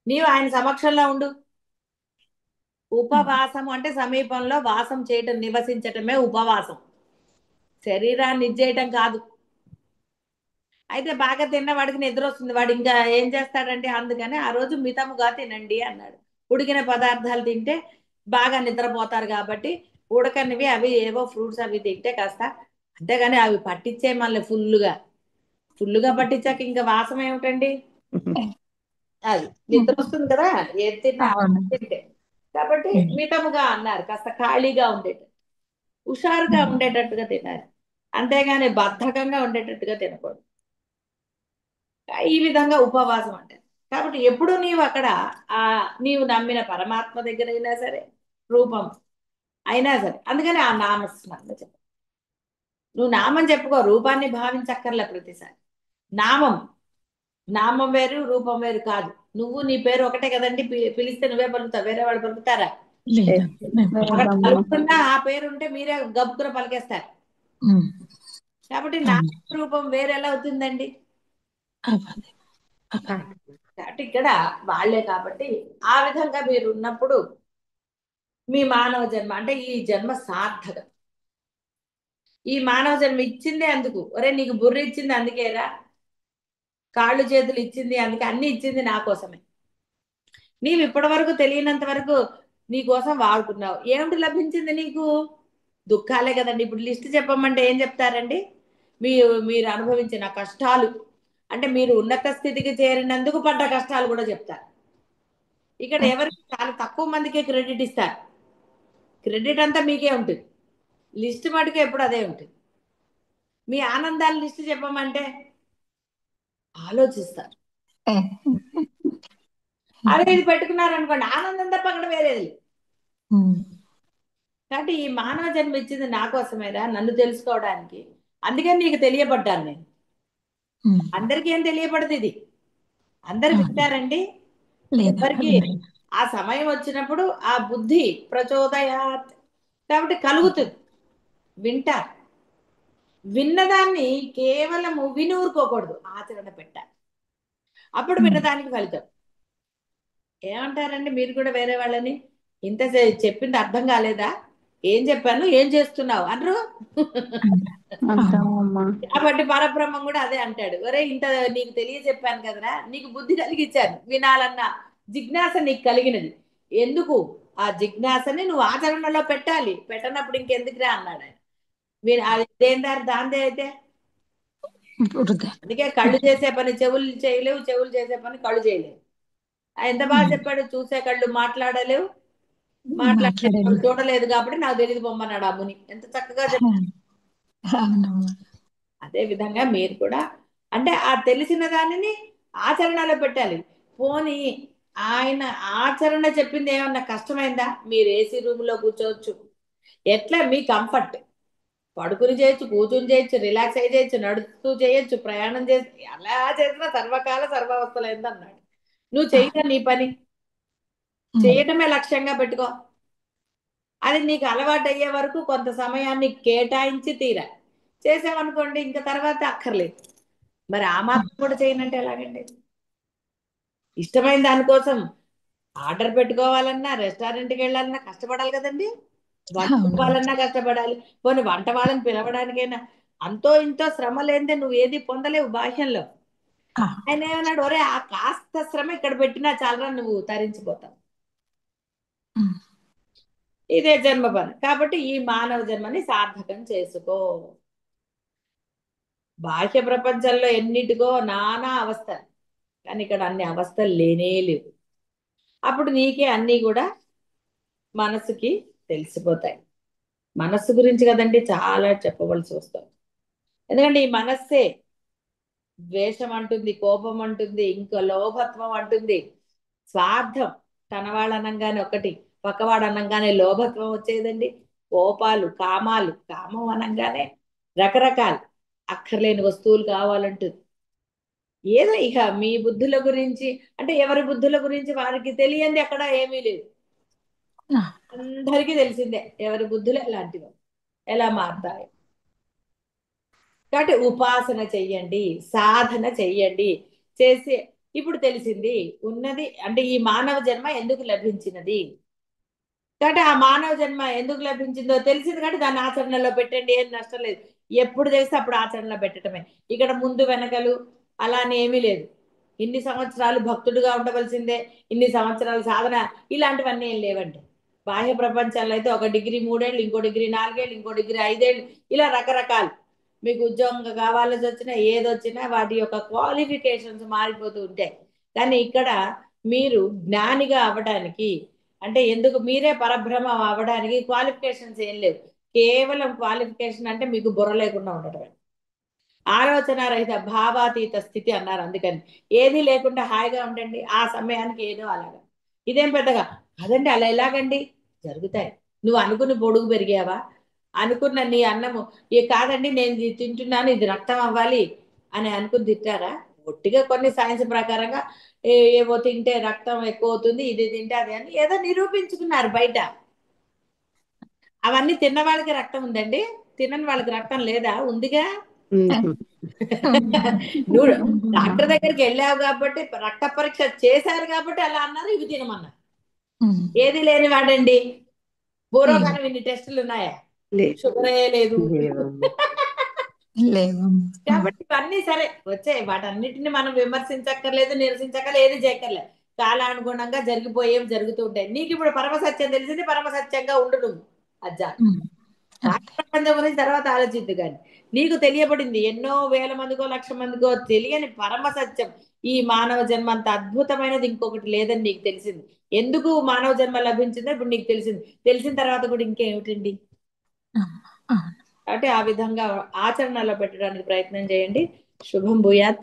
నీవు ఆయన సమక్షంలో ఉండు. ఉపవాసం అంటే సమీపంలో వాసం చేయటం, నివసించటమే ఉపవాసం. శరీరాన్ని ఇచ్చేయటం కాదు. అయితే బాగా తిన్నవాడికి నిద్ర వస్తుంది, వాడు ఇంకా ఏం చేస్తాడంటే అందుకని ఆ రోజు మితముగా తినండి అన్నాడు. ఉడికిన పదార్థాలు తింటే బాగా నిద్రపోతారు కాబట్టి ఉడకనివి అవి ఏవో ఫ్రూట్స్ అవి తింటే కాస్త, అంతేగాని అవి పట్టించే మళ్ళీ ఫుల్లుగా పట్టించాక ఇంకా వాసం ఏమిటండి? అది నిద్ర వస్తుంది కదా ఏది తిన్నా
అవును.
తింటే. కాబట్టి మితముగా అన్నారు, కాస్త ఖాళీగా ఉండేటట్టు, హుషారుగా ఉండేటట్టుగా తినాలి. అంతేగాని బద్ధకంగా ఉండేటట్టుగా తినకూడదు. ఈ విధంగా ఉపవాసం అంటారు. కాబట్టి ఎప్పుడు నీవు అక్కడ ఆ నీవు నమ్మిన పరమాత్మ దగ్గర అయినా సరే, రూపం అయినా సరే, అందుకని ఆ నామస్మరణ చెప్పు. నువ్వు నామం చెప్పుకో, రూపాన్ని భావించక్కర్లే ప్రతిసారి. నామం నామం వేరు, రూపం వేరు కాదు. నువ్వు నీ పేరు ఒకటే కదండి. పిలిస్తే నువ్వే పలుకుతావు, వేరే వాళ్ళు పలుకుతారా?
లేదు.
అక్కడ
లేదమ్మా.
పలుకుతున్నా ఆ పేరు ఉంటే మీరే గబుక్కున పలికేస్తారు.
ఉమ్.
కాబట్టి
అవును.
నామ రూపం వేరు ఎలా అవుతుందండి?
అవ్వదు. అవ్వదు.
కాబట్టి ఇక్కడ వాళ్ళే. కాబట్టి ఆ విధంగా మీరు ఉన్నప్పుడు మీ మానవ జన్మ అంటే ఈ జన్మ సార్థకం. ఈ మానవ జన్మ ఇచ్చిందే అందుకు. ఒరే నీకు బుర్ర ఇచ్చింది అందుకేరా, కాళ్ళు చేతులు ఇచ్చింది అందుకే, అన్ని ఇచ్చింది నా కోసమే. నీవు ఇప్పటి వరకు తెలియనంత వరకు నీ కోసం వాడుకున్నావు. ఏమిటి లభించింది నీకు? దుఃఖాలే కదండి. ఇప్పుడు లిస్ట్ చెప్పమంటే ఏం చెప్తారండి? మీరు అనుభవించిన కష్టాలు, అంటే మీరు ఉన్నత స్థితికి చేరినందుకు పడ్డ కష్టాలు కూడా చెప్తారు. ఇక్కడ ఎవరికి చాలా తక్కువ మందికే క్రెడిట్ ఇస్తారు. క్రెడిట్ అంతా మీకే ఉంటుంది, లిస్ట్ మటుకు ఎప్పుడు అదే ఉంటుంది. మీ ఆనందాల లిస్ట్ చెప్పమంటే ఆలోచిస్తారు. అదే ఇది పెట్టుకున్నారనుకోండి, ఆనందం తప్ప అక్కడ వేరేది లేదు.
ఉమ్.
కాబట్టి ఈ మానవ జన్మ ఇచ్చింది నా కోసమేరా, నన్ను తెలుసుకోవడానికి. అందుకని నీకు తెలియబడ్డాను నేను.
ఉమ్.
అందరికీ ఏం తెలియబడదు ఇది. అందరు
అవును.
వింటారండి?
లేదా
ఎవరికి ఆ సమయం వచ్చినప్పుడు ఆ బుద్ధి ప్రచోదయాత్, కాబట్టి కలుగుతుంది. వింటారు. విన్నదాన్ని కేవలము విని ఊరుకోకూడదు, ఆచరణ పెట్టాలి. అప్పుడు విన్నదానికి ఫలితం. ఏమంటారండి మీరు కూడా వేరే వాళ్ళని? ఇంత చెప్పింది అర్థం కాలేదా? ఏం చెప్పాను, ఏం చేస్తున్నావు అనరు.
అంటామమ్మా.
కాబట్టి పరబ్రహ్మం కూడా అదే అంటాడు. ఒరే ఇంత నీకు తెలియజెప్పాను కదరా, నీకు బుద్ధి కలిగించాను, వినాలన్న జిజ్ఞాస నీకు కలిగినది. ఎందుకు? ఆ జిజ్ఞాసని నువ్వు ఆచరణలో పెట్టాలి. పెట్టనప్పుడు ఇంకెందుకురా అన్నాడు ఆయన. అది దేని దారి దాందే అయితే.
వృధా.
అందుకే కళ్ళు చేసే పని చెవులు చేయలేవు, చెవులు చేసే పని కళ్ళు చేయలేవు. ఎంత బాగా చెప్పాడు, చూసే కళ్ళు మాట్లాడలేవు, మాట్లాడే
మాట్లాడలేదు.
చూడలేదు కాబట్టి నాకు తెలియదు బొమ్మన్నాడు ఆ ముని. ఎంత చక్కగా చెప్పాడు.
అవునమ్మా.
అదే విధంగా మీరు కూడా అంటే ఆ తెలిసిన దానిని ఆచరణలో పెట్టాలి. పోనీ ఆయన ఆచరణ చెప్పింది ఏమన్నా కష్టమైందా? మీరు ఏసీ రూమ్ లో కూర్చోవచ్చు, ఎట్లా మీ కంఫర్ట్, పడుకుని చేయొచ్చు, కూర్చుని చేయొచ్చు, రిలాక్స్ అయ్యి చేయొచ్చు, నడుస్తూ చేయొచ్చు, ప్రయాణం చేసి, ఎలా చేసినా సర్వకాల సర్వావస్థలు ఏందన్నాడు. నువ్వు చెయ్యగా నీ పని చేయటమే లక్ష్యంగా పెట్టుకో. అది నీకు అలవాటు అయ్యే వరకు కొంత సమయాన్ని కేటాయించి తీరాలి. చేసామనుకోండి ఇంకా తర్వాత అక్కర్లేదు. మరి ఆ మాత్రం కూడా చేయనంటే ఎలాగండి? ఇష్టమైన దానికోసం ఆర్డర్ పెట్టుకోవాలన్నా, రెస్టారెంట్కి వెళ్ళాలన్నా కష్టపడాలి కదండి.
అవునమ్మా.
వండుకోవాలన్నా కష్టపడాలి. పోనీ వంట వాళ్ళని పిలవడానికైనా అంతో ఇంతో శ్రమ లేనిదే నువ్వు ఏది పొందలేవు బాహ్యంలో.
ఆ,
ఆయన ఏమన్నాడు, ఒరే ఆ కాస్త శ్రమ ఇక్కడ పెట్టినా చాలరా నువ్వు తరించిపోతావు.
ఉమ్,
ఇదే జన్మ పని కాబట్టి ఈ మానవ జన్మని సార్థకం చేసుకో. బాహ్య ప్రపంచంలో ఎన్నిటికో నానా అవస్థలు, కానీ ఇక్కడ అన్ని అవస్థలు లేనే లేవు. అప్పుడు నీకే అన్నీ కూడా మనసుకి తెలిసిపోతాయి. మనస్సు గురించి కదండి చాలా చెప్పవలసి వస్తుంది. ఎందుకంటే ఈ మనస్సే ద్వేషం అంటుంది, కోపం అంటుంది, ఇంకా లోభత్వం అంటుంది, స్వార్థం. తనవాళ్ళు అనంగానే ఒకటి, పక్కవాడు అనంగానే లోభత్వం వచ్చేదండి. కోపాలు, కామాలు, కామం అనంగానే రకరకాలు అక్కర్లేని వస్తువులు కావాలంటుంది. ఏదో ఇక మీ బుద్ధుల గురించి, అంటే ఎవరి బుద్ధుల గురించి వారికి తెలియంది అక్కడ ఏమీ లేదు.
ఆ,
అందరికీ తెలిసిందే ఎవరి బుద్ధులు ఎలాంటివో, ఎలా మారుతాయి. కాబట్టి ఉపాసన చెయ్యండి, సాధన చెయ్యండి. చేసి ఇప్పుడు తెలిసింది ఉన్నది అంటే ఈ మానవ జన్మ ఎందుకు లభించినది. కాబట్టి ఆ మానవ జన్మ ఎందుకు లభించిందో తెలిసింది కాబట్టి దాన్ని ఆచరణలో పెట్టండి, ఏం నష్టం లేదు. ఎప్పుడు చేస్తే అప్పుడు ఆచరణలో పెట్టడమే. ఇక్కడ ముందు వెనకలు అలానే ఏమీ లేదు. ఇన్ని సంవత్సరాలు భక్తుడిగా ఉండవలసిందే, ఇన్ని సంవత్సరాలు సాధన, ఇలాంటివన్నీ ఏం లేవండి. బాహ్య ప్రపంచంలో అయితే ఒక డిగ్రీ 3 ఏళ్ళు, ఇంకో డిగ్రీ 4 ఏళ్ళు, ఇంకో డిగ్రీ 5 ఏళ్ళు, ఇలా రకరకాలు. మీకు ఉద్యోగం కావాల్సి వచ్చినా ఏదొచ్చినా వాటి యొక్క క్వాలిఫికేషన్స్ మారిపోతూ ఉంటాయి. కానీ ఇక్కడ మీరు జ్ఞానిగా అవ్వడానికి, అంటే ఎందుకు మీరే పరబ్రహ్మం అవ్వడానికి క్వాలిఫికేషన్స్ ఏం లేవు. కేవలం క్వాలిఫికేషన్ అంటే మీకు బుర్ర లేకుండా ఉండటమే. ఆలోచన రహిత భావాతీత స్థితి అన్నారు. అందుకని ఏది లేకుండా హాయిగా ఉండండి ఆ సమయానికి, ఏదో అలాగా. ఇదేం పెద్దగా అదండి, అలా ఎలాగండి జరుగుతాయి. నువ్వు అనుకుని పొడుగు పెరిగావా, అనుకున్న నీ అన్నము ఏ కాదండి నేను ఇది తింటున్నాను ఇది రక్తం అవ్వాలి అని అనుకుని తింటారా? ఒట్టిగా కొన్ని సైన్స్ ప్రకారంగా ఏవో తింటే రక్తం ఎక్కువ అవుతుంది, ఇది తింటే అది అని ఏదో నిరూపించుకున్నారు బయట. అవన్నీ తిన్న వాళ్ళకి రక్తం ఉందండి, తినని వాళ్ళకి రక్తం లేదా? ఉందిగా. నువ్వు డాక్టర్ దగ్గరికి వెళ్ళావు కాబట్టి, రక్త పరీక్ష చేశారు కాబట్టి అలా అన్నారు, ఇవి తినమన్నారు.
ఉమ్,
ఏది లేని వాడండి,
ఏం
పూర్వకాలం ఇన్ని టెస్టులు ఉన్నాయా? షుగరే లేదు.
లేవమ్మా.
లేవమ్మా.
కాబట్టి ఇవన్నీ సరే వచ్చాయి, వాటన్నిటిని మనం విమర్శించక్కర్లేదు, నిరసించక్కర్లేదు, ఏది చేయక్కర్లేదు. కాలానుగుణంగా జరిగిపోయేవి జరుగుతూ ఉంటాయి. నీకు ఇప్పుడు పరమసత్యం తెలిసింది, పరమసత్యంగా ఉండు నువ్వు. అజ్జా
ఉమ్,
బాహ్య
అంతే.
ప్రపంచం గురించి తర్వాత ఆలోచిద్దు కానీ నీకు తెలియబడింది ఎన్నో వేల మందికో లక్ష మందికో తెలియని పరమ సత్యం. ఈ మానవ జన్మ అంత అద్భుతమైనది ఇంకొకటి లేదని నీకు తెలిసింది. ఎందుకు మానవ జన్మ లభించిందో ఇప్పుడు నీకు తెలిసింది. తెలిసిన తర్వాత కూడా ఇంకేమిటండి.
అమ్మా. అవును.
కాబట్టి ఆ విధంగా ఆచరణలో పెట్టడానికి ప్రయత్నం చేయండి. శుభం భూయాత్.